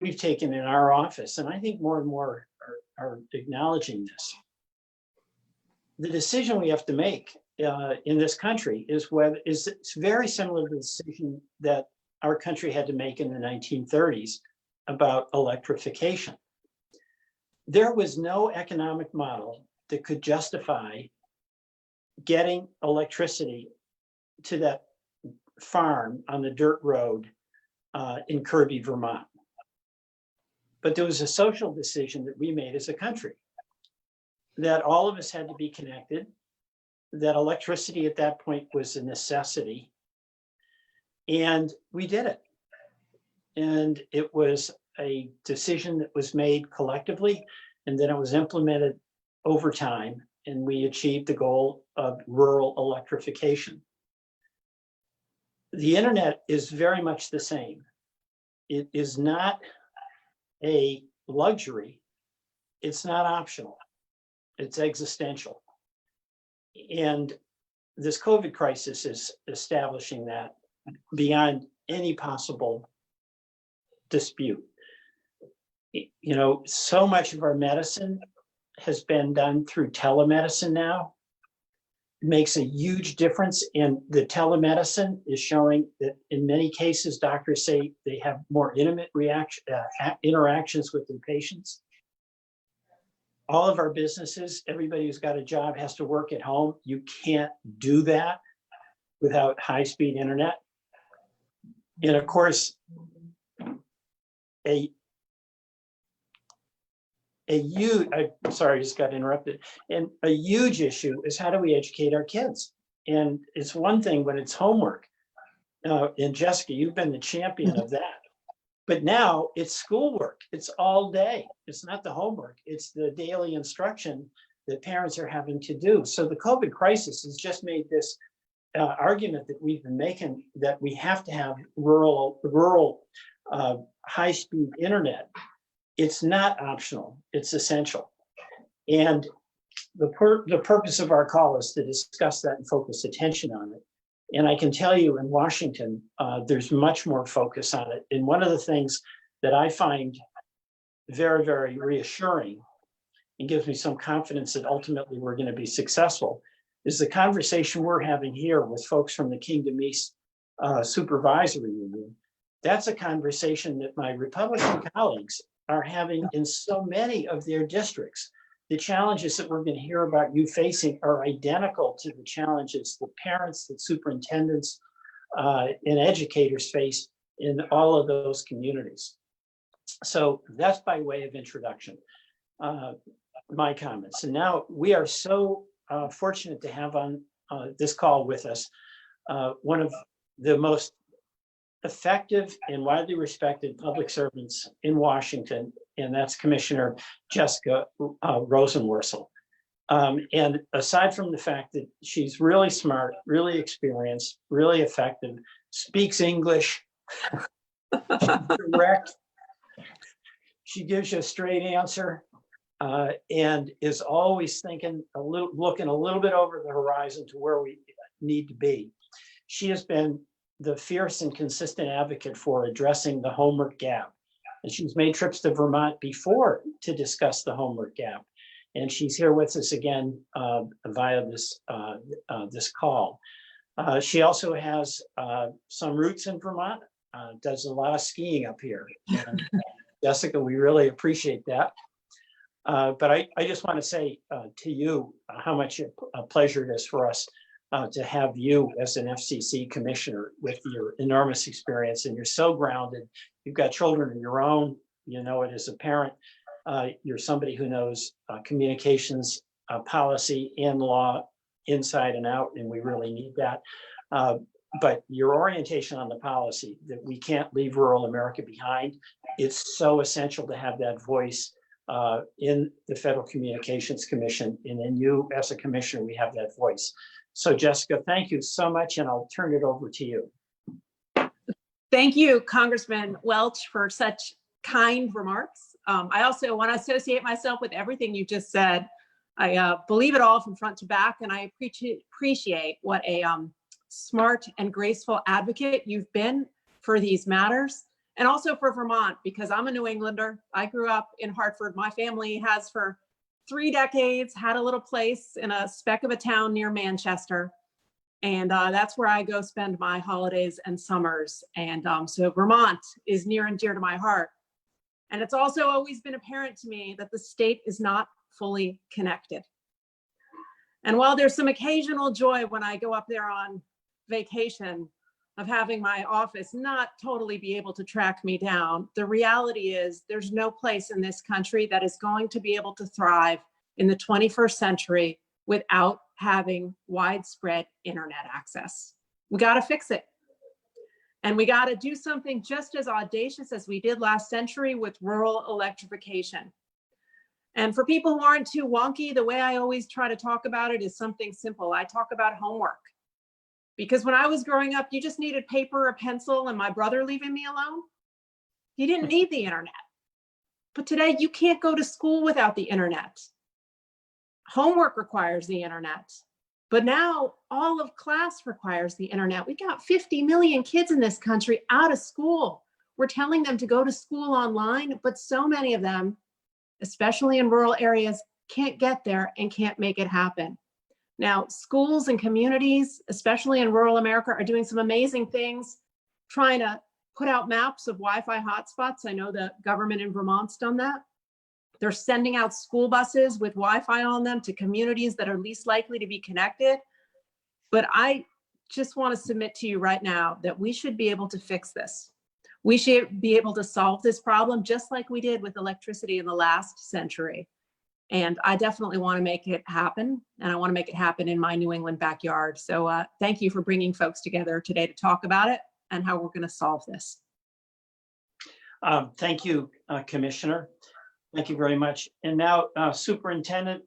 we've taken in our office, and I think more and more are acknowledging this. The decision we have to make in this country is whether it's very similar to the decision that our country had to make in the 1930s about electrification. There was no economic model that could justify getting electricity to that farm on the dirt road in Kirby, Vermont. But there was a social decision that we made as a country that all of us had to be connected, that electricity at that point was a necessity, and we did it. And it was a decision that was made collectively, and then it was implemented over time, and we achieved the goal of rural electrification. The internet is very much the same. It is not a luxury. It's not optional. It's existential. And this COVID crisis is establishing that beyond any possible dispute. You know, so much of our medicine has been done through telemedicine now. It makes a huge difference, and the telemedicine is showing that in many cases, doctors say they have more intimate interactions with their patients. All of our businesses, everybody who's got a job has to work at home. You can't do that without high-speed internet. And of course, a huge, sorry, I just got interrupted. And a huge issue is how do we educate our kids? And it's one thing when it's homework. And Jessica, you've been the champion of that. But now it's schoolwork. It's all day. It's not the homework. It's the daily instruction that parents are having to do. So the COVID crisis has just made this argument that we've been making that we have to have rural high-speed internet. It's not optional. It's essential. And the purpose of our call is to discuss that and focus attention on it. And I can tell you in Washington, there's much more focus on it. And one of the things that I find very, very reassuring and gives me some confidence that ultimately we're going to be successful is the conversation we're having here with folks from the Kingdom East Supervisory Union. That's a conversation that my Republican colleagues are having in so many of their districts. The challenges that we're going to hear about you facing are identical to the challenges that parents, that superintendents, and educators face in all of those communities. So that's by way of introduction, my comments. And now we are so fortunate to have on this call with us one of the most effective and widely respected public servants in Washington, and that's Commissioner Jessica Rosenworcel. And aside from the fact that she's really smart, really experienced, really effective, speaks English, she's direct, she gives you a straight answer, and is always thinking looking a little bit over the horizon to where we need to be. She has been the fierce and consistent advocate for addressing the homework gap. And she's made trips to Vermont before to discuss the homework gap. And she's here with us again via this call. She also has some roots in Vermont, does a lot of skiing up here. And Jessica, we really appreciate that. But I just want to say to you how much a pleasure it is for us to have you as an FCC commissioner with your enormous experience, and you're so grounded. You've got children of your own, you know it as a parent. You're somebody who knows communications, policy, and law inside and out, and we really need that. But your orientation on the policy, that we can't leave rural America behind, it's so essential to have that voice in the Federal Communications Commission, and in you as a commissioner, we have that voice. So Jessica, thank you so much, and I'll turn it over to you. Thank you, Congressman Welch, for such kind remarks. I also want to associate myself with everything you just said. I believe it all from front to back, and I appreciate what a smart and graceful advocate you've been for these matters. And also for Vermont, because I'm a New Englander. I grew up in Hartford. My family has for 3 decades had a little place in a speck of a town near Manchester. And that's where I go spend my holidays and summers. And so Vermont is near and dear to my heart. And it's also always been apparent to me that the state is not fully connected. And while there's some occasional joy when I go up there on vacation of having my office not totally be able to track me down, the reality is there's no place in this country that is going to be able to thrive in the 21st century without having widespread internet access. We got to fix it. And we got to do something just as audacious as we did last century with rural electrification. And for people who aren't too wonky, the way I always try to talk about it is something simple. I talk about homework. Because when I was growing up, you just needed paper, a pencil, and my brother leaving me alone. You didn't need the internet. But today you can't go to school without the internet. Homework requires the internet. But now all of class requires the internet. We got 50 million kids in this country out of school. We're telling them to go to school online, but so many of them, especially in rural areas, can't get there and can't make it happen. Now, schools and communities, especially in rural America, are doing some amazing things, trying to put out maps of Wi-Fi hotspots. I know the government in Vermont's done that. They're sending out school buses with Wi-Fi on them to communities that are least likely to be connected. But I just want to submit to you right now that we should be able to fix this. We should be able to solve this problem just like we did with electricity in the last century. And I definitely want to make it happen. And I want to make it happen in my New England backyard. So thank you for bringing folks together today to talk about it and how we're going to solve this. Thank you, Commissioner. Thank you very much. And now Superintendent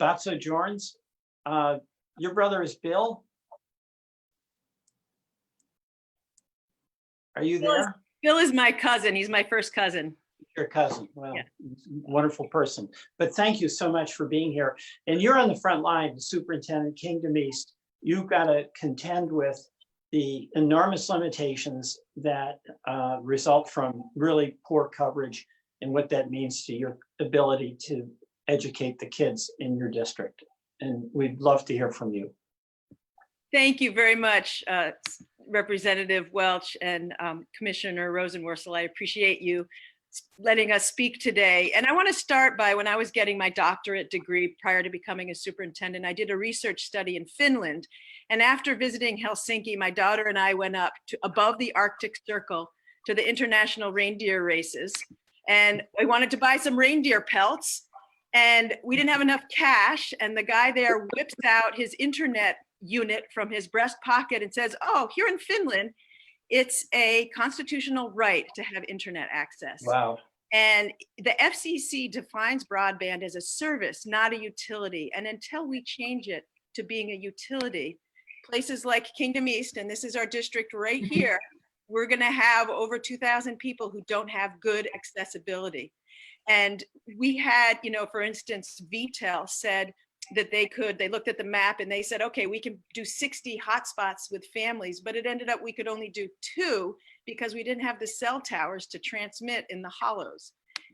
Batso-Jorns, your brother is Bill. Are you there? Bill is my cousin. He's my first cousin. Your cousin. Well, Yeah. Wonderful person. But thank you so much for being here. And you're on the front line, Superintendent Kingdom East. You've got to contend with the enormous limitations that result from really poor coverage and what that means to your ability to educate the kids in your district. And we'd love to hear from you. Thank you very much, Representative Welch and Commissioner Rosenworcel. I appreciate you letting us speak today. And I want to start by when I was getting my doctorate degree prior to becoming a superintendent, I did a research study in Finland. And after visiting Helsinki, my daughter and I went up to above the Arctic Circle to the international reindeer races. And I wanted to buy some reindeer pelts. And we didn't have enough cash. And the guy there whips out his internet unit from his breast pocket and says, "Oh, here in Finland, it's a constitutional right to have internet access." Wow. And the FCC defines broadband as a service, not a utility. And until we change it to being a utility, places like Kingdom East, and this is our district right here, we're going to have over 2,000 people who don't have good accessibility. And we had, for instance, VTEL said that they looked at the map and they said, okay, we can do 60 hotspots with families, but it ended up we could only do 2 because we didn't have the cell towers to transmit in the hollows.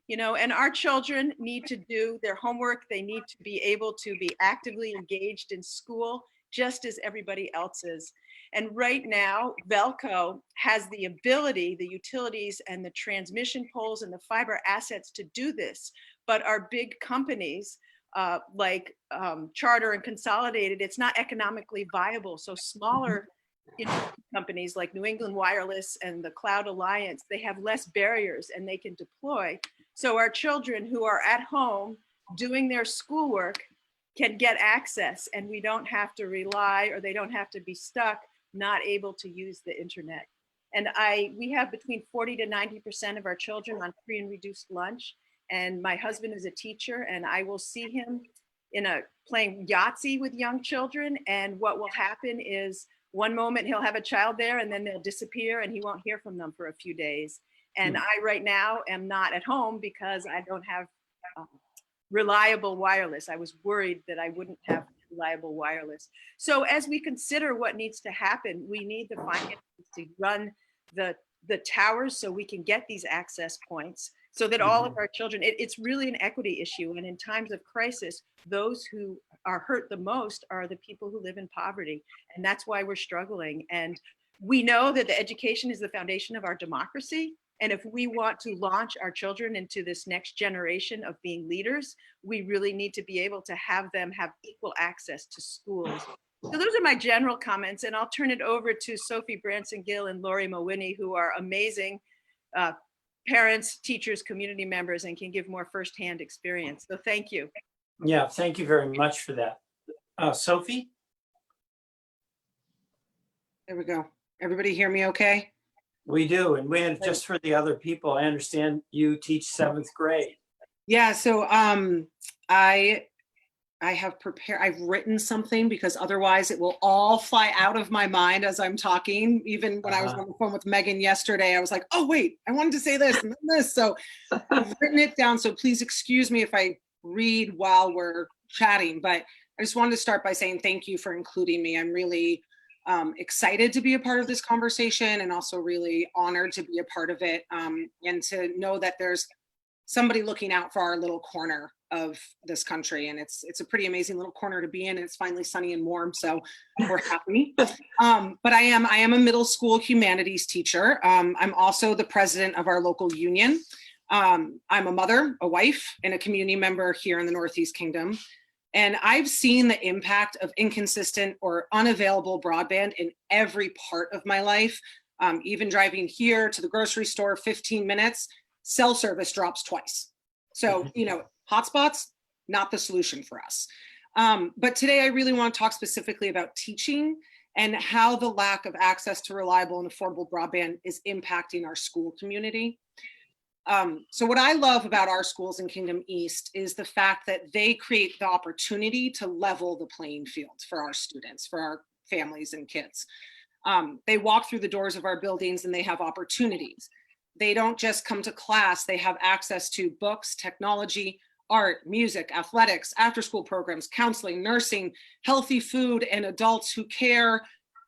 And our children need to do their homework. They need to be able to be actively engaged in school, just as everybody else is. And right now, Velco has the ability, the utilities and the transmission poles and the fiber assets to do this. But our big companies like Charter and Consolidated, it's not economically viable. So smaller companies like New England Wireless and the Cloud Alliance, they have less barriers and they can deploy. So our children who are at home doing their schoolwork can get access, and we don't have to rely, or they don't have to be stuck not able to use the internet. And we have between 40 to 90% of our children on free and reduced lunch. And my husband is a teacher, and I will see him playing Yahtzee with young children. And what will happen is one moment he'll have a child there and then they'll disappear and he won't hear from them for a few days. And I right now am not at home because I don't have reliable wireless. I was worried that I wouldn't have reliable wireless. So as we consider what needs to happen, we need the finances to run the the towers so we can get these access points so that all of our children, it's really an equity issue. And in times of crisis, those who are hurt the most are the people who live in poverty. And that's why we're struggling. And we know that the education is the foundation of our democracy. And if we want to launch our children into this next generation of being leaders, we really need to be able to have them have equal access to schools. So those are my general comments, and I'll turn it over to Sophie Branson-Gill and Lori Mawhinney, who are amazing parents, teachers, community members, and can give more firsthand experience. So thank you. Yeah, thank you very much for that. Sophie? There we go. Everybody hear me okay? We do, and we just for the other people, I understand you teach 7th grade. Yeah, so I have prepared, I've written something because otherwise it will all fly out of my mind as I'm talking. Even when I was on the phone with Megan yesterday, I was like, oh wait, I wanted to say this and this. So I've written it down. So please excuse me if I read while we're chatting, but I just wanted to start by saying thank you for including me. I'm really excited to be a part of this conversation and also really honored to be a part of it, and to know that there's somebody looking out for our little corner of this country. And it's a pretty amazing little corner to be in. And it's finally sunny and warm, so we're happy. But I am a middle school humanities teacher. I'm also the president of our local union. I'm a mother, a wife, and a community member here in the Northeast Kingdom. And I've seen the impact of inconsistent or unavailable broadband in every part of my life. Even driving here to the grocery store, 15 minutes, cell service drops twice. So, hotspots, not the solution for us. But today I really want to talk specifically about teaching and how the lack of access to reliable and affordable broadband is impacting our school community. So what I love about our schools in Kingdom East is the fact that they create the opportunity to level the playing field for our students, for our families and kids. They walk through the doors of our buildings and they have opportunities. They don't just come to class, they have access to books, technology, art, music, athletics, after-school programs, counseling, nursing, healthy food, and adults who care.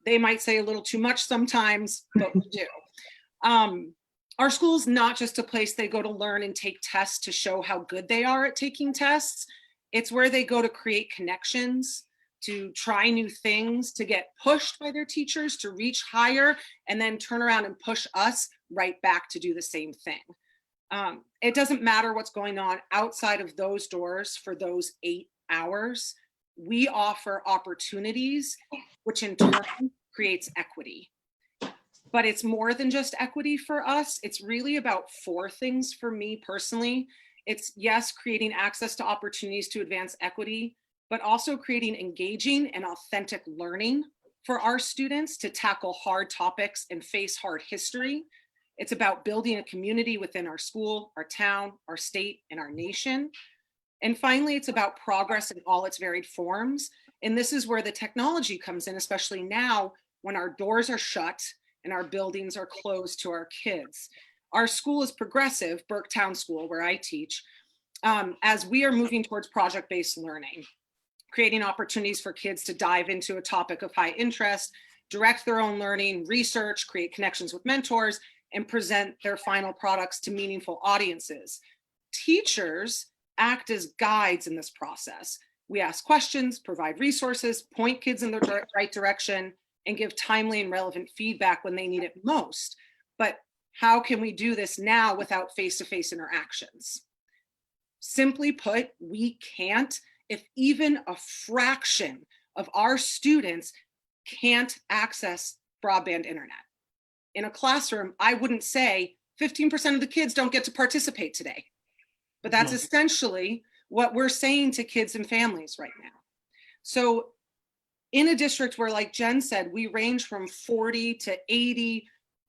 They might say a little too much sometimes, but we do. Our school is not just a place they go to learn and take tests to show how good they are at taking tests. It's where they go to create connections, to try new things, to get pushed by their teachers, to reach higher, and then turn around and push us right back to do the same thing. It doesn't matter what's going on outside of those doors for those 8 hours. We offer opportunities, which in turn creates equity. But it's more than just equity for us. It's really about 4 things for me personally. It's, yes, creating access to opportunities to advance equity, but also creating engaging and authentic learning for our students to tackle hard topics and face hard history. It's about building a community within our school, our town, our state, and our nation. And finally, it's about progress in all its varied forms. And this is where the technology comes in, especially now when our doors are shut and our buildings are closed to our kids. Our school is progressive, Burketown School, where I teach, as we are moving towards project-based learning, creating opportunities for kids to dive into a topic of high interest, direct their own learning, research, create connections with mentors, and present their final products to meaningful audiences. Teachers act as guides in this process. We ask questions, provide resources, point kids in the right direction, and give timely and relevant feedback when they need it most. But how can we do this now without face-to-face interactions? Simply put, we can't if even a fraction of our students can't access broadband internet. In a classroom, I wouldn't say 15% of the kids don't get to participate today, but that's essentially what we're saying to kids and families right now. So in a district where, like Jen said, we range from 40 to 80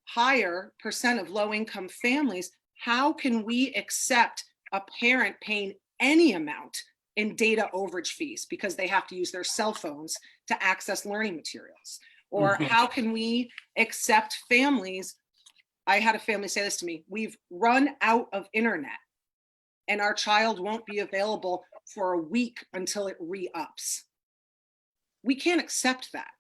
higher % of low-income families, how can we accept a parent paying any amount in data overage fees because they have to use their cell phones to access learning materials? Or how can we accept families? I had a family say this to me: we've run out of internet and our child won't be available for a week until it re-ups. We can't accept that.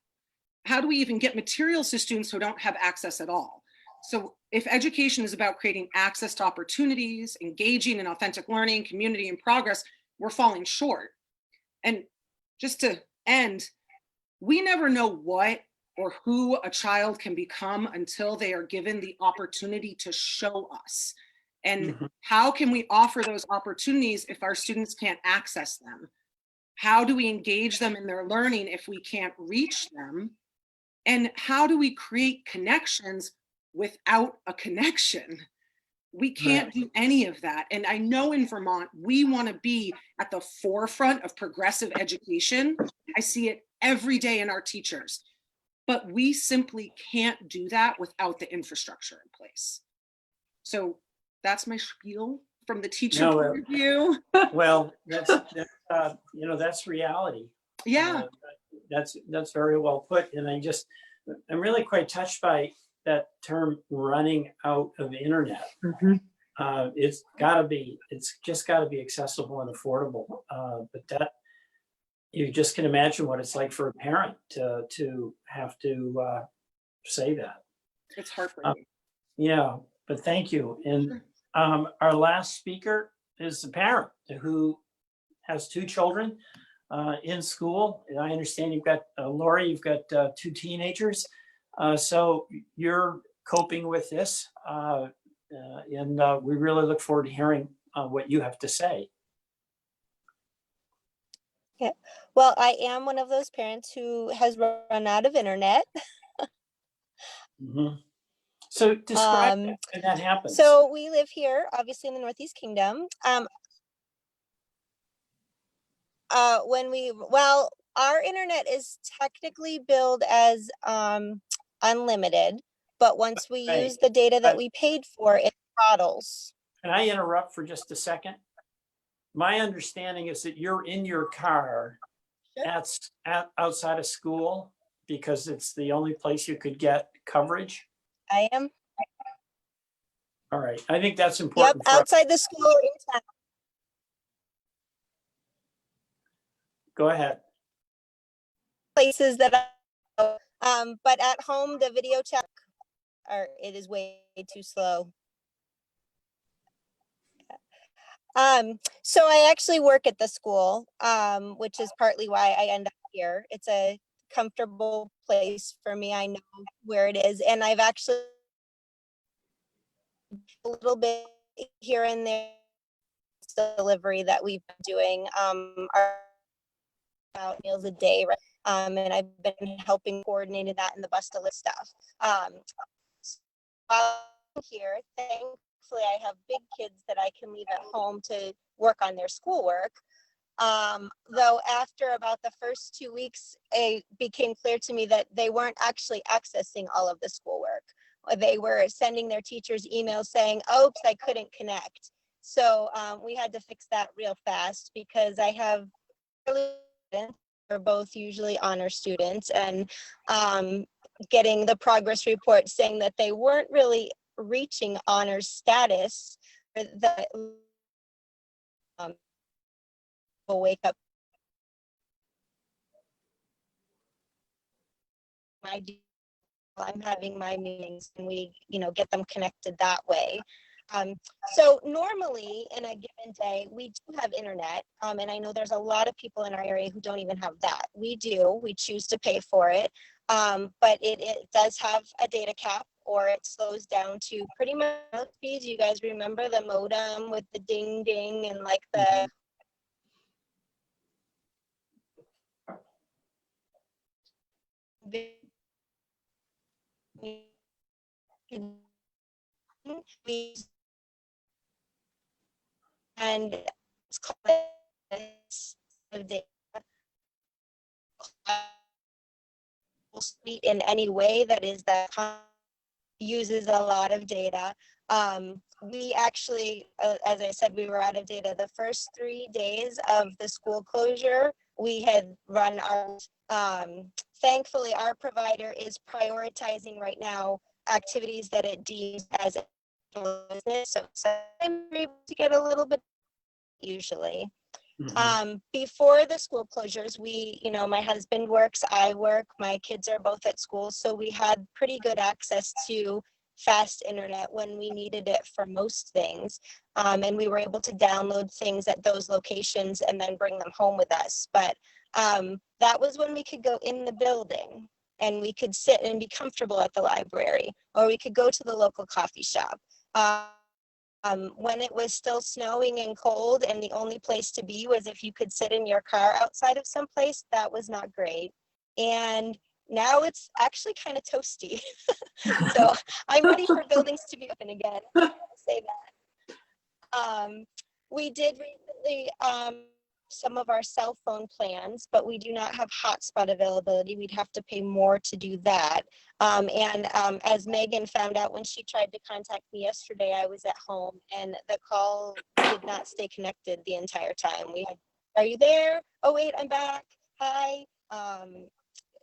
How do we even get materials to students who don't have access at all? So if education is about creating access to opportunities, engaging in authentic learning, community, and progress, we're falling short. And just to end, we never know what or who a child can become until they are given the opportunity to show us. And how can we offer those opportunities if our students can't access them? How do we engage them in their learning if we can't reach them? And how do we create connections without a connection? We can't do any of that. And I know in Vermont, we want to be at the forefront of progressive education. I see it every day in our teachers, but we simply can't do that without the infrastructure in place. So that's my spiel from the teacher point of view. Well, that's reality. Yeah. That's very well put. And I'm really quite touched by that term, running out of internet. It's just gotta be accessible and affordable. But that, you just can imagine what it's like for a parent to have to say that. It's heartbreaking. Yeah, but thank you. And our last speaker is a parent who has 2 children in school. And I understand you've got, Lori, you've got 2 teenagers. So you're coping with this. And we really look forward to hearing what you have to say. Yeah. Well, I am one of those parents who has run out of internet. So describe that when that happens. So we live here, obviously in the Northeast Kingdom. Our internet is technically billed as unlimited, but once we use the data that we paid for, it throttles. Can I interrupt for just a second? My understanding is that you're in your car outside of school because it's the only place you could get coverage. I am. All right. I think that's Yep, important. outside the school or in town. Go ahead. Places that but at home the video chat it is way too slow. So I actually work at the school, which is partly why I end up here. It's a comfortable place for me. I know where it is, and I've actually a little bit here and there delivery that we've been doing about meals a day, right? And I've been helping coordinating that in the bus to list stuff. While I'm here, thankfully I have big kids that I can leave at home to work on their schoolwork. Though after about the first 2 weeks, it became clear to me that they weren't actually accessing all of the schoolwork. They were sending their teachers emails saying, oops, I couldn't connect. So we had to fix that real fast because I have they're both usually honor students, and getting the progress report saying that they weren't really reaching honors status, that will wake up I'm having my meetings and we get them connected that way. So normally in a given day, we do have internet. And I know there's a lot of people in our area who don't even have that. We do, we choose to pay for it. But it does have a data cap, or it slows down to pretty much speeds. You guys remember the modem with the ding ding and like the and it's called data in any way that is that uses a lot of data. We actually, as I said, we were out of data the first 3 days of the school closure. We had run our, thankfully our provider is prioritizing right now activities that it deems as a business. So I'm able to get a little bit usually. Before the school closures, we, my husband works, I work, my kids are both at school. So we had pretty good access to fast internet when we needed it for most things. And we were able to download things at those locations and then bring them home with us. But that was when we could go in the building and we could sit and be comfortable at the library, or we could go to the local coffee shop. When it was still snowing and cold and the only place to be was if you could sit in your car outside of some place, that was not great. And now it's actually kind of toasty. So I'm ready for buildings to be open again. I'll say that. We did recently some of our cell phone plans, but we do not have hotspot availability. We'd have to pay more to do that. As Megan found out when she tried to contact me yesterday, I was at home and the call did not stay connected the entire time. We had, are you there? Oh wait, I'm back. Hi.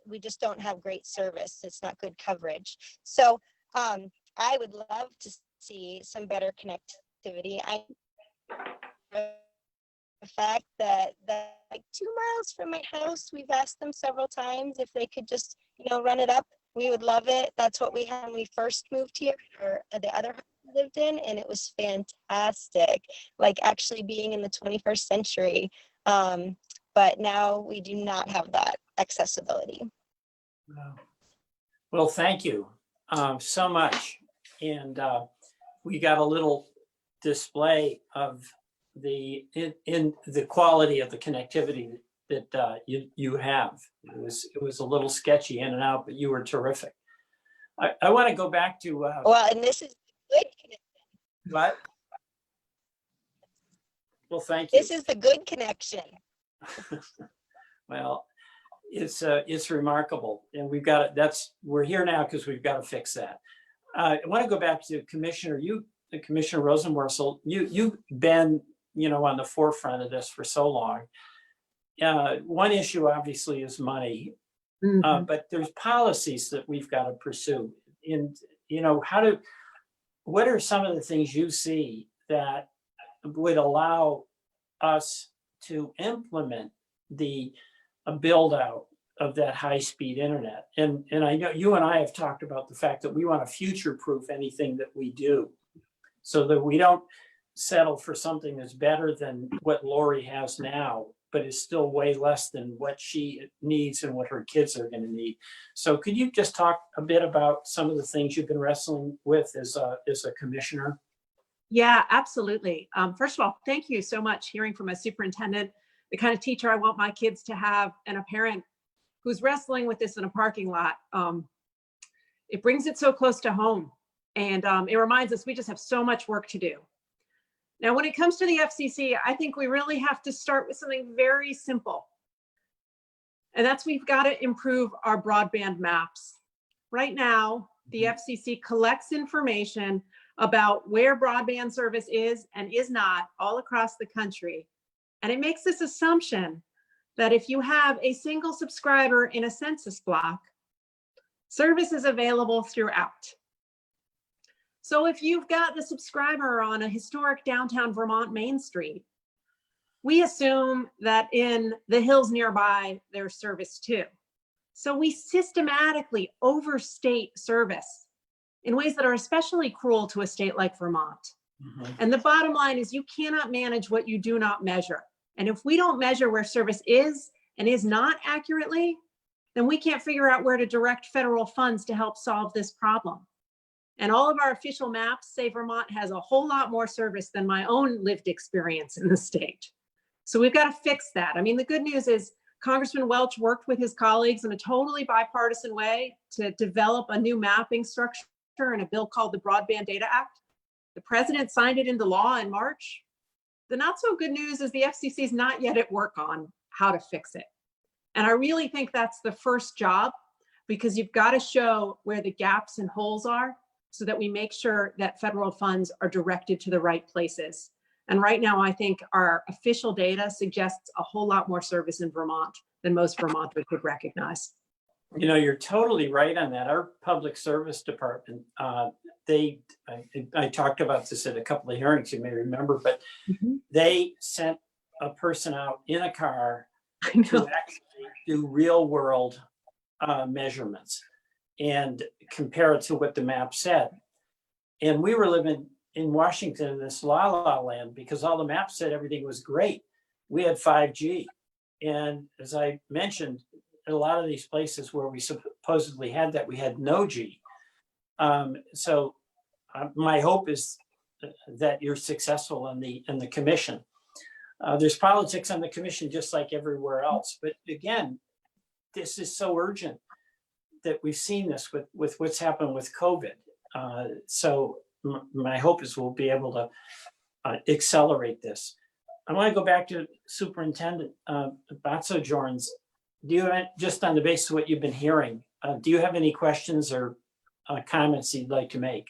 We just don't have great service. It's not good coverage. So I would love to see some better connectivity. The fact that like 2 miles from my house, we've asked them several times if they could just, run it up. We would love it. That's what we had when we first moved here, or the other house we lived in, and it was fantastic, like actually being in the 21st century. But now we do not have that accessibility. Well, thank you so much. And we got a little display of the quality of the connectivity that you have. It was a little sketchy in and out, but you were terrific. I want to go back to well, and this is good connection. What? Well, thank you. This is the good connection. Well, it's remarkable, and we've got it. We're here now because we've got to fix that. I want to go back to Commissioner Rosenworcel. You've been on the forefront of this for so long. One issue obviously is money, but there's policies that we've got to pursue. And what are some of the things you see that would allow us to implement the build out of that high-speed internet? And I know you and I have talked about the fact that we want to future-proof anything that we do, so that we don't settle for something that's better than what Lori has now, but is still way less than what she needs and what her kids are going to need. So could you just talk a bit about some of the things you've been wrestling with as a commissioner? Yeah, absolutely. First of all, thank you so much. Hearing from a superintendent, the kind of teacher I want my kids to have, and a parent who's wrestling with this in a parking lot. It brings it so close to home, and it reminds us we just have so much work to do. Now, when it comes to the FCC, I think we really have to start with something very simple. And that's, we've got to improve our broadband maps. Right now, the FCC collects information about where broadband service is and is not all across the country. And it makes this assumption that if you have a single subscriber in a census block, service is available throughout. So if you've got the subscriber on a historic downtown Vermont Main Street, we assume that in the hills nearby, there's service too. So we systematically overstate service in ways that are especially cruel to a state like Vermont. And the bottom line is, you cannot manage what you do not measure. And if we don't measure where service is and is not accurately, then we can't figure out where to direct federal funds to help solve this problem. And all of our official maps say Vermont has a whole lot more service than my own lived experience in the state. So we've got to fix that. I mean, the good news is Congressman Welch worked with his colleagues in a totally bipartisan way to develop a new mapping structure in a bill called the Broadband Data Act. The president signed it into law in March. The not so good news is the FCC is not yet at work on how to fix it. And I really think that's the first job, because you've got to show where the gaps and holes are, so that we make sure that federal funds are directed to the right places. And right now, I think our official data suggests a whole lot more service in Vermont than most Vermonters would recognize. You're totally right on that. Our public service department, I talked about this at a couple of hearings, you may remember, but they sent a person out in a car to actually do real world measurements and compare it to what the map said. And we were living in Washington in this la la land because all the maps said everything was great. We had 5G. And as I mentioned, a lot of these places where we supposedly had that, we had no G. So my hope is that you're successful in the commission. There's politics on the commission just like everywhere else. But again, this is so urgent that we've seen this with what's happened with COVID. So my hope is we'll be able to accelerate this. I want to go back to Superintendent Batsojorns. Do you, just on the basis of what you've been hearing, do you have any questions or comments you'd like to make?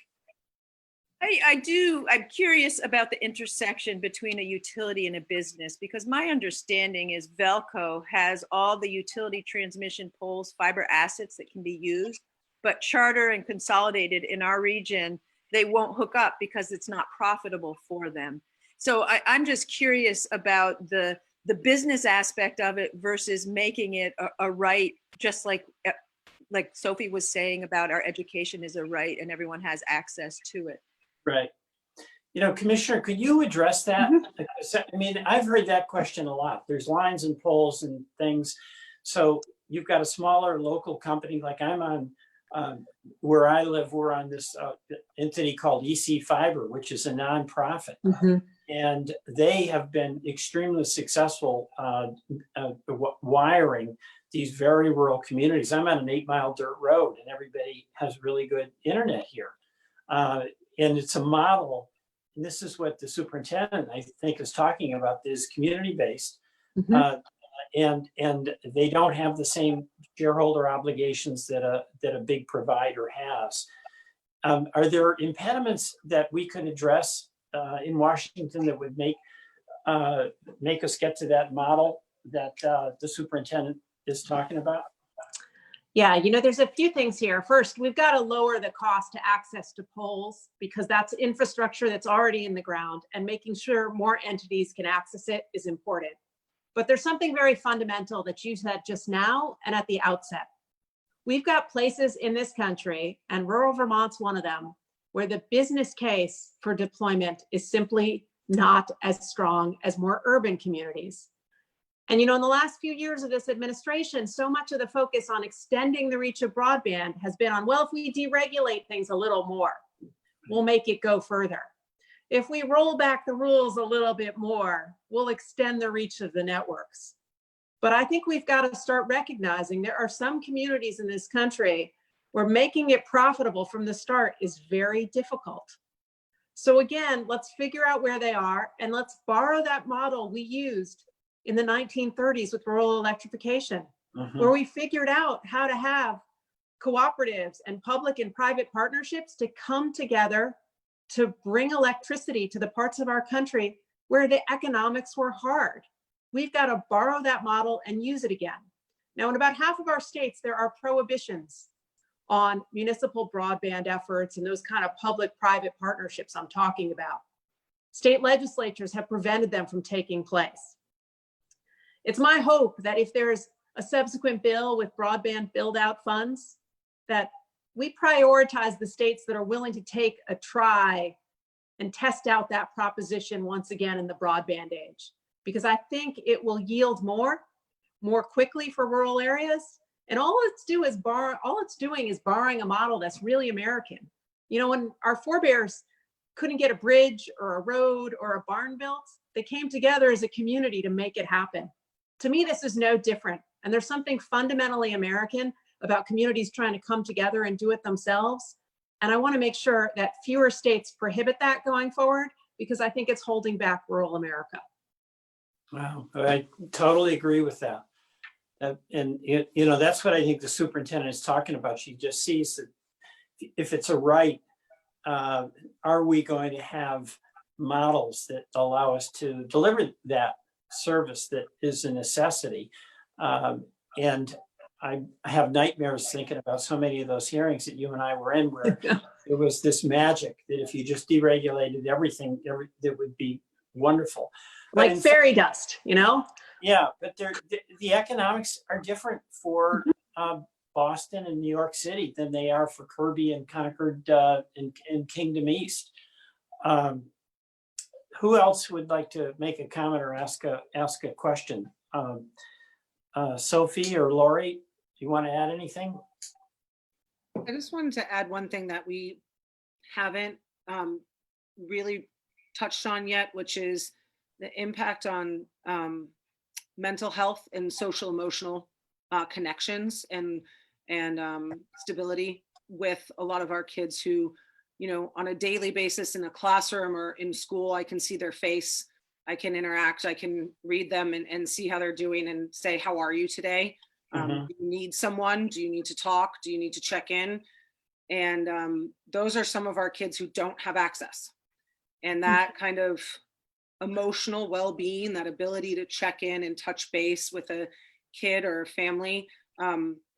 I do. I'm curious about the intersection between a utility and a business, because my understanding is Velco has all the utility transmission poles, fiber assets that can be used, but Charter and Consolidated in our region, they won't hook up because it's not profitable for them. So I'm just curious about the business aspect of it versus making it a right, just like Sophie was saying about our education is a right and everyone has access to it. Right. You know, Commissioner, could you address that? I mean, I've heard that question a lot. There's lines and poles and things. So you've got a smaller local company, like I'm on, where I live, we're on this entity called EC Fiber, which is a nonprofit. And they have been extremely successful wiring these very rural communities. I'm on an 8-mile dirt road and everybody has really good internet here. And it's a model, and this is what the superintendent, I think, is talking about, is community-based. And they don't have the same shareholder obligations that a big provider has. Are there impediments that we could address in Washington that would make us get to that model that the superintendent is talking about? Yeah, you know, there's a few things here. First, we've got to lower the cost to access to poles because that's infrastructure that's already in the ground, and making sure more entities can access it is important. But there's something very fundamental that you said just now and at the outset. We've got places in this country, and rural Vermont's one of them, where the business case for deployment is simply not as strong as more urban communities. And, you know, in the last few years of this administration, so much of the focus on extending the reach of broadband has been on, well, if we deregulate things a little more, we'll make it go further. If we roll back the rules a little bit more, we'll extend the reach of the networks. But I think we've got to start recognizing there are some communities in this country where making it profitable from the start is very difficult. So again, let's figure out where they are and let's borrow that model we used in the 1930s with rural electrification, where we figured out how to have cooperatives and public and private partnerships to come together to bring electricity to the parts of our country where the economics were hard. We've got to borrow that model and use it again. Now, in about half of our states, there are prohibitions on municipal broadband efforts and those kind of public-private partnerships I'm talking about. State legislatures have prevented them from taking place. It's my hope that if there's a subsequent bill with broadband build-out funds, that we prioritize the states that are willing to take a try and test out that proposition once again in the broadband age, because I think it will yield more quickly for rural areas. And all it's doing is borrowing a model that's really American. You know, when our forebears couldn't get a bridge or a road or a barn built, they came together as a community to make it happen. To me, this is no different. And there's something fundamentally American about communities trying to come together and do it themselves. And I want to make sure that fewer states prohibit that going forward, because I think it's holding back rural America. Wow, I totally agree with that. And you know, that's what I think the superintendent is talking about. She just sees that if it's a right, are we going to have models that allow us to deliver that service that is a necessity? And I have nightmares thinking about so many of those hearings that you and I were in, where it was this magic that if you just deregulated everything, that would be wonderful. Like fairy dust, you know? Yeah, but the economics are different for Boston and New York City than they are for Kirby and Concord and Kingdom East. Who else would like to make a comment or ask a question? Sophie or Lori, do you want to add anything? I just wanted to add one thing that we haven't really touched on yet, which is the impact on mental health and social emotional connections and stability with a lot of our kids who, you know, on a daily basis in a classroom or in school, I can see their face, I can interact, I can read them and see how they're doing and say, how are you today? Do you need someone? Do you need to talk? Do you need to check in? And those are some of our kids who don't have access. And that kind of emotional well-being, that ability to check in and touch base with a kid or a family,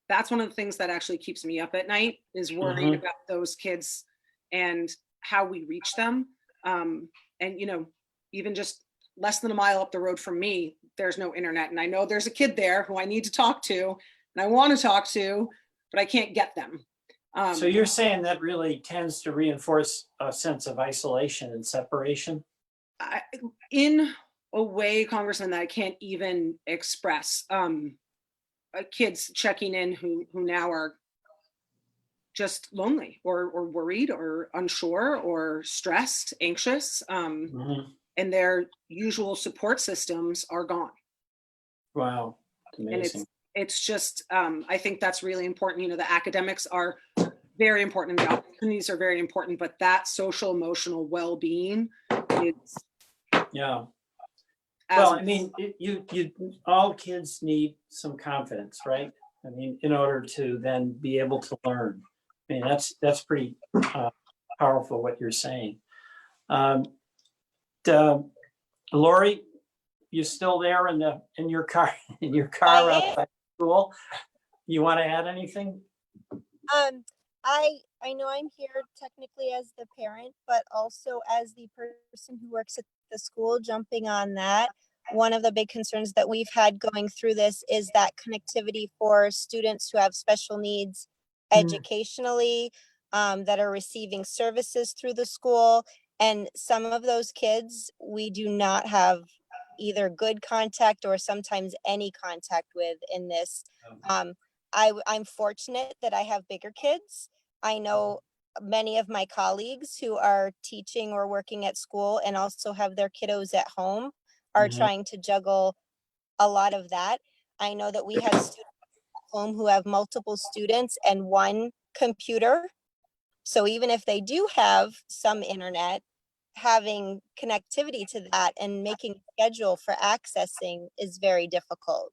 that's one of the things that actually keeps me up at night, is worried about those kids and how we reach them. And, you know, even just less than a mile up the road from me, there's no internet. And I know there's a kid there who I need to talk to and I want to talk to, but I can't get them. So you're saying that really tends to reinforce a sense of isolation and separation? In a way, Congressman, that I can't even express. Kids checking in who now are just lonely or worried or unsure or stressed, anxious, and their usual support systems are gone. Wow, amazing. And it's just, I think that's really important. You know, the academics are very important and the opportunities are very important, but that social emotional well-being is. Yeah. Well, I mean, you all kids need some confidence, right? I mean, in order to then be able to learn. I mean, that's pretty powerful what you're saying. Lori, you still there in your car outside school? You want to add anything? I know I'm here technically as the parent, but also as the person who works at the school, jumping on that. One of the big concerns that we've had going through this is that connectivity for students who have special needs educationally, that are receiving services through the school. And some of those kids, we do not have either good contact or sometimes any contact with in this. I'm fortunate that I have bigger kids. I know many of my colleagues who are teaching or working at school and also have their kiddos at home are trying to juggle a lot of that. I know that we have students at home who have multiple students and one computer. So even if they do have some internet, having connectivity to that and making a schedule for accessing is very difficult.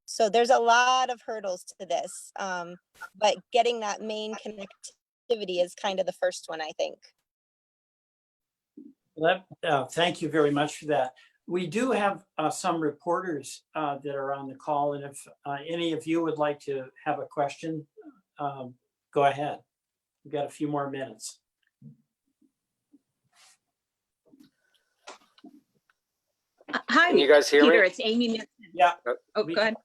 So there's a lot of hurdles to this, but getting that main connectivity is kind of the first one, I think. Thank you very much for that. We do have some reporters that are on the call, and if any of you would like to have a question, go ahead. We've got a few more minutes. Hi, Can you guys hear Peter, me? it's Amy Nixon. Yeah. Oh, go ahead.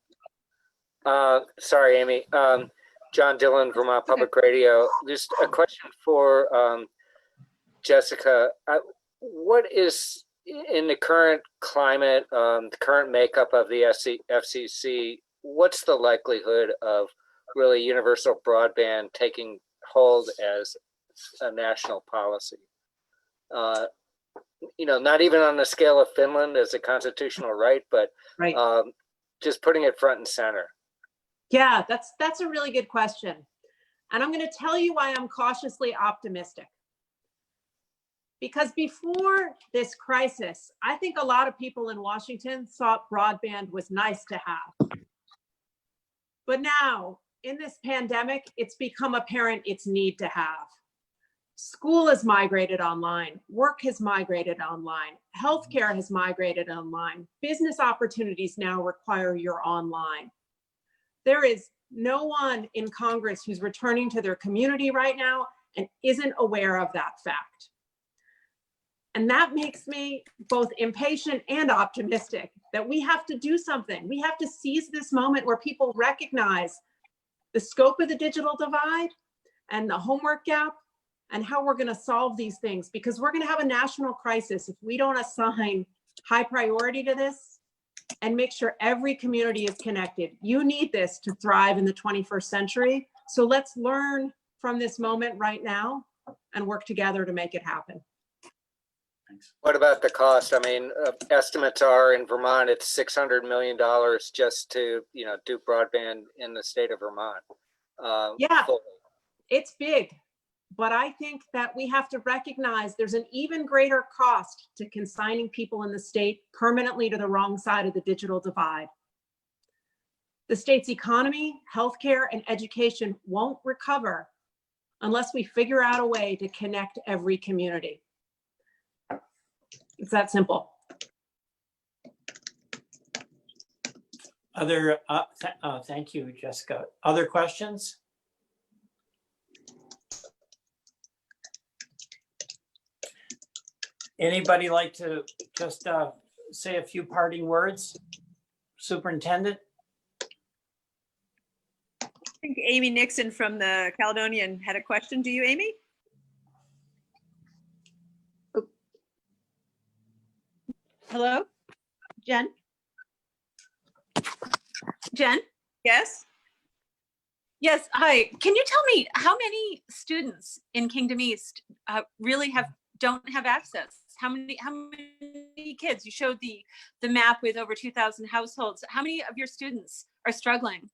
Sorry, Amy. John Dillon, Vermont Public Radio. Just a question for Jessica. What is, in the current climate, the current makeup of the FCC, what's the likelihood of really universal broadband taking hold as a national policy? You know, not even on the scale of Finland as a constitutional right, but just putting it front and center. Yeah, that's a really good question. And I'm going to tell you why I'm cautiously optimistic. Because before this crisis, I think a lot of people in Washington thought broadband was nice to have. But now, in this pandemic, it's become apparent it's need to have. School has migrated online, work has migrated online, healthcare has migrated online, business opportunities now require you're online. There is no one in Congress who's returning to their community right now and isn't aware of that fact. And that makes me both impatient and optimistic that we have to do something. We have to seize this moment where people recognize the scope of the digital divide and the homework gap and how we're going to solve these things, because we're going to have a national crisis if we don't assign high priority to this and make sure every community is connected. You need this to thrive in the 21st century. So let's learn from this moment right now and work together to make it happen. Thanks. What about the cost? I mean, estimates are in Vermont, it's $600 million just to, do broadband in the state of Vermont. Yeah. Fully. It's big, but I think that we have to recognize there's an even greater cost to consigning people in the state permanently to the wrong side of the digital divide. The state's economy, healthcare, and education won't recover unless we figure out a way to connect every community. It's that simple. Thank you, Jessica. Other questions? Anybody like to just say a few parting words? Superintendent? I think Amy Nixon from the Caledonian had a question. Do you, Amy? Hello, Jen? Jen? Yes? Yes, hi. Can you tell me how many students in Kingdom East really don't have access? How many kids? You showed the map with over 2,000 households. How many of your students are struggling?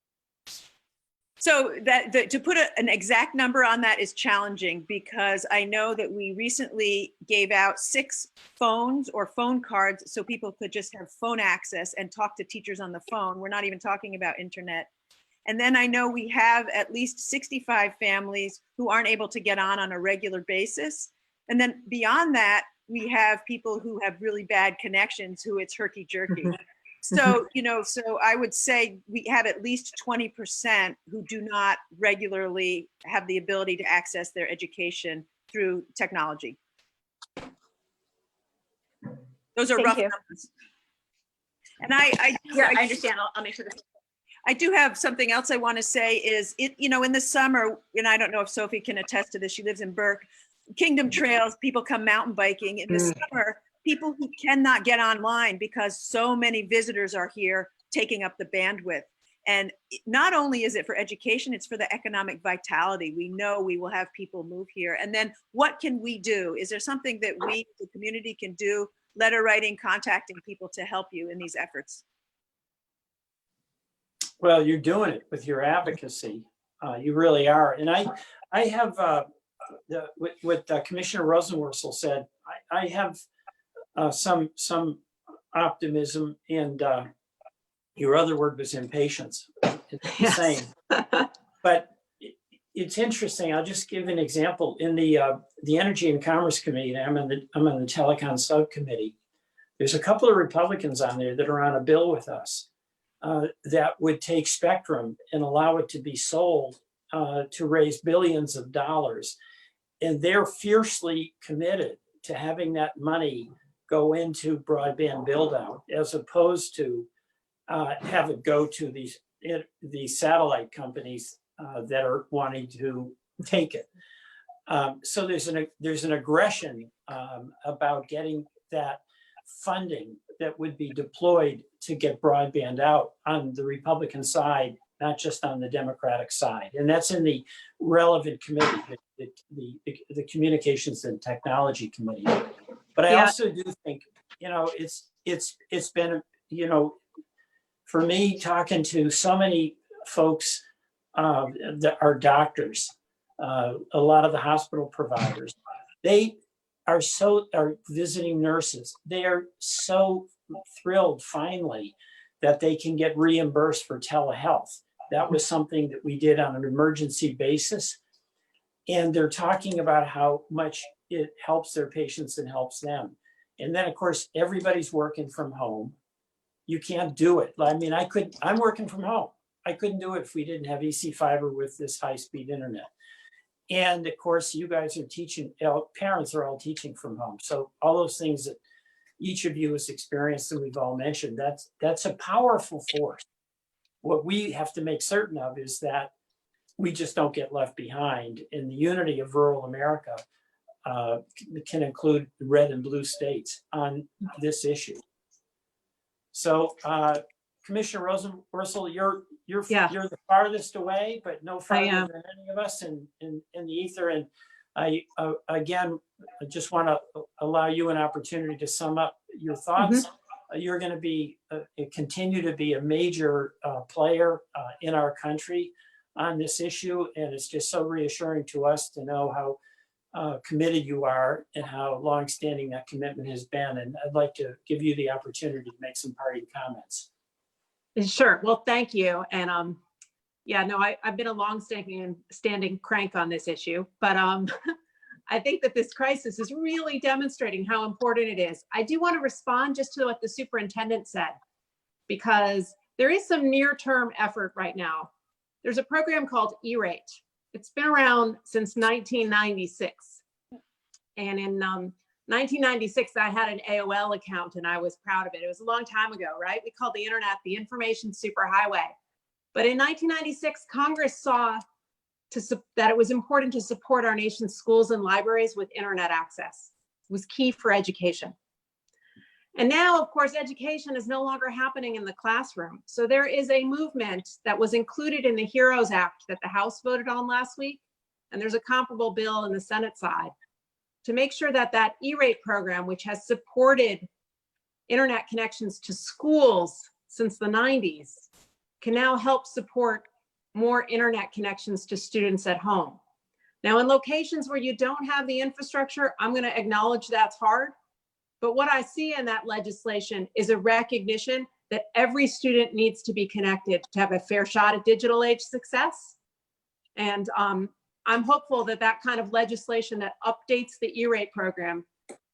So to put an exact number on that is challenging, because I know that we recently gave out 6 phones or phone cards so people could just have phone access and talk to teachers on the phone. We're not even talking about internet. And then I know we have at least 65 families who aren't able to get on a regular basis. And then beyond that, we have people who have really bad connections who it's herky jerky. So, so I would say we have at least 20% who do not regularly have the ability to access their education through technology. Those are Thank rough you. numbers. And I understand. I'll make sure this. I do have something else I want to say is in the summer, and I don't know if Sophie can attest to this, she lives in Burke, Kingdom Trails, people come mountain biking. In the summer, people who cannot get online because so many visitors are here taking up the bandwidth. And not only is it for education, it's for the economic vitality. We know we will have people move here. And then what can we do? Is there something that we, the community, can do? Letter writing, contacting people to help you in these efforts? Well, you're doing it with your advocacy. You really are. And I have, what Commissioner Rosenworcel said, I have some optimism, and your other word was impatience. It's the same. But it's interesting. I'll just give an example. In the Energy and Commerce Committee, I'm on the Telecom Subcommittee. There's a couple of Republicans on there that are on a bill with us that would take spectrum and allow it to be sold to raise billions of dollars. And they're fiercely committed to having that money go into broadband build out, as opposed to have it go to these satellite companies that are wanting to take it. So there's an aggression about getting that funding that would be deployed to get broadband out on the Republican side, not just on the Democratic side. And that's in the relevant committee, the Communications and Technology Committee. But I also do think, it's been, for me, talking to so many folks that are doctors, a lot of the hospital providers, they are visiting nurses. They are so thrilled finally that they can get reimbursed for telehealth. That was something that we did on an emergency basis. And they're talking about how much it helps their patients and helps them. And then, of course, everybody's working from home. You can't do it. I mean, I'm working from home. I couldn't do it if we didn't have EC fiber with this high-speed internet. And of course, you guys are teaching, parents are all teaching from home. So all those things that each of you has experienced and we've all mentioned, that's a powerful force. What we have to make certain of is that we just don't get left behind. And the unity of rural America can include red and blue states on this issue. So Commissioner Rosenworcel, you're Yeah. you're the farthest away, but no farther am. than any of us in the ether. And I again, I just want to allow you an opportunity to sum up your thoughts. You're going to be continue to be a major player in our country on this issue, and it's just so reassuring to us to know how committed you are and how longstanding that commitment has been. And I'd like to give you the opportunity to make some parting comments. Sure. Well, thank you. And yeah, no, I've been a long-standing crank on this issue, but I think that this crisis is really demonstrating how important it is. I do want to respond just to what the superintendent said, because there is some near-term effort right now. There's a program called E-rate. It's been around since 1996. And in 1996, I had an AOL account and I was proud of it. It was a long time ago, right? We called the internet the information superhighway. But in 1996, Congress saw that it was important to support our nation's schools and libraries with internet access. It was key for education. And now, of course, education is no longer happening in the classroom. So there is a movement that was included in the HEROES Act that the House voted on last week. And there's a comparable bill in the Senate side to make sure that that E-rate program, which has supported internet connections to schools since the 90s, can now help support more internet connections to students at home. Now, in locations where you don't have the infrastructure, I'm going to acknowledge that's hard. But what I see in that legislation is a recognition that every student needs to be connected to have a fair shot at digital age success. And I'm hopeful that that kind of legislation that updates the E-rate program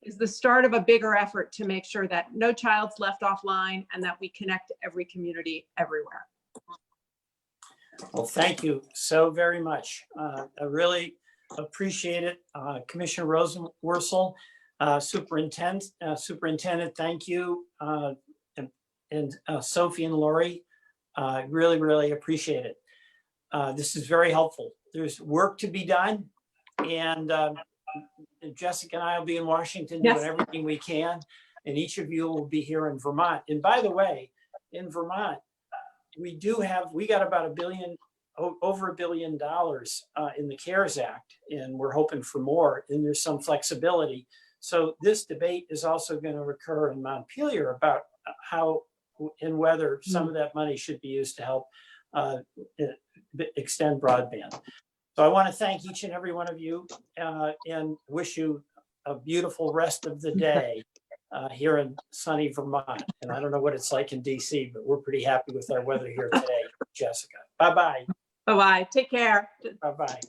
is the start of a bigger effort to make sure that no child's left offline and that we connect every community everywhere. Well, thank you so very much. I really appreciate it. Commissioner Rosenworcel, Superintendent, thank you. And Sophie and Lori, really, really appreciate it. This is very helpful. There's work to be done. And Jessica and I will be in Washington doing everything we can. And each of you will be here in Vermont. And by the way, in Vermont, we got about over $1 billion in the CARES Act, and we're hoping for more, and there's some flexibility. So this debate is also going to occur in Montpelier about how and whether some of that money should be used to help extend broadband. So I want to thank each and every one of you and wish you a beautiful rest of the day here in sunny Vermont. And I don't know what it's like in DC, but we're pretty happy with our weather here today, Jessica. Bye-bye. Bye-bye. Take care. Bye-bye.